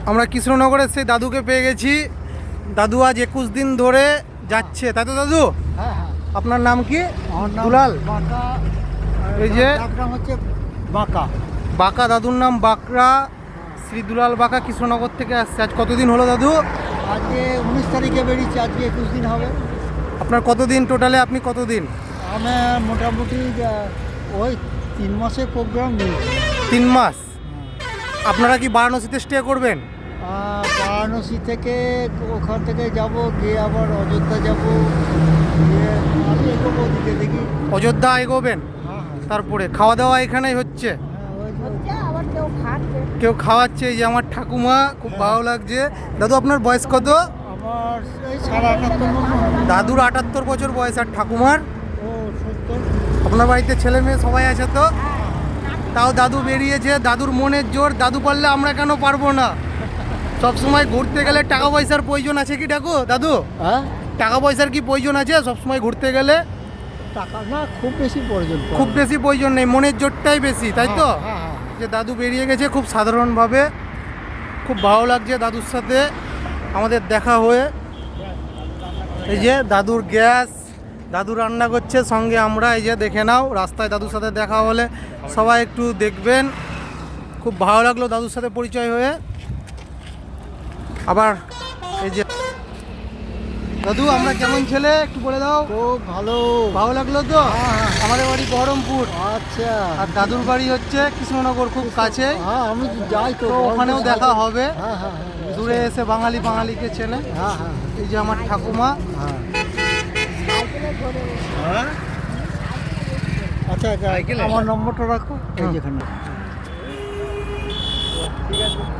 আমরা কৃষ্ণনগরের সেই দাদুকে পেয়ে গেছি। দাদু আজ 21 দিন ধরে যাচ্ছে, তাই তো দাদু? হ্যাঁ হ্যাঁ। আপনার নাম কি? আমার নাম দুলাল। বাঁকা। এই যে নাম হচ্ছে বাঁকা। বাঁকা, দাদুর নাম বাঁকড়া। শ্রী দুলাল বাঁকা কৃষ্ণনগর থেকে আসছে। আজ কতদিন হলো দাদু? আজকে 19 তারিখে বেরিয়েছি, আজকে 21 দিন হবে। আপনার কতদিন টোটালে? আপনি কতদিন? আমি মোটামুটি ওই 3 মাসের প্রোগ্রাম নিয়েছি। 3 মাস। আপনারা কি বারাণসীতে স্টে করবেন? বারাণসী থেকে ওখান থেকে যাব, গিয়ে আবার অযোধ্যা যাব, গিয়ে আমি এগোবো ওদিকে দেখি। অযোধ্যা এগোবেন? হ্যাঁ হ্যাঁ। তারপরে খাওয়া দাওয়া এখানেই হচ্ছে? আবার কেউ খাওয়াচ্ছে। এই যে আমার ঠাকুমা, খুব ভালো লাগছে। দাদু আপনার বয়স কত? আমার এই 78 দাদুর 78 বছর বয়স, আর ঠাকুমার? ও 70। আপনার বাড়িতে ছেলে মেয়ে সবাই আছে তো? তাও দাদু বেরিয়েছে, দাদুর মনের জোর। দাদু পারলে আমরা কেন পারবো না? সব সময় ঘুরতে গেলে টাকা পয়সার প্রয়োজন আছে কি ডাকু দাদু? হ্যাঁ, টাকা পয়সার কি প্রয়োজন আছে সব সময় ঘুরতে গেলে? টাকা না খুব বেশি প্রয়োজন পড়ে খুব না। বেশি প্রয়োজন নেই, মনের জোরটাই বেশি, তাই তো? হ্যাঁ, হ্যাঁ, যে দাদু বেরিয়ে গেছে খুব সাধারণভাবে। খুব ভালো লাগছে দাদুর সাথে আমাদের দেখা হয়ে। এই যে দাদুর গ্যাস, দাদু রান্না করছে, সঙ্গে আমরা। এই যে দেখে নাও, রাস্তায় দাদুর সাথে দেখা হলে সবাই একটু দেখবেন। খুব ভালো লাগলো দাদুর সাথে পরিচয় হয়ে। আবার এই যে দাদু, আমরা কেমন ছেলে একটু বলে দাও। খুব ভালো। ভালো লাগলো তো? হ্যাঁ। আমাদের বাড়ি বহরমপুর, আচ্ছা। আর দাদুর বাড়ি হচ্ছে কৃষ্ণনগর, খুব কাছে। হ্যাঁ, আমি যাই তো। তো ওখানেও দেখা হবে। হ্যাঁ হ্যাঁ হ্যাঁ। দূরে এসে বাঙালিকে চেনে। হ্যাঁ হ্যাঁ এই যে আমার ঠাকুমা। হ্যাঁ। হ্যাঁ? আচ্ছা আচ্ছা, আমার নম্বরটা রাখো এই যেখানে। ঠিক আছে।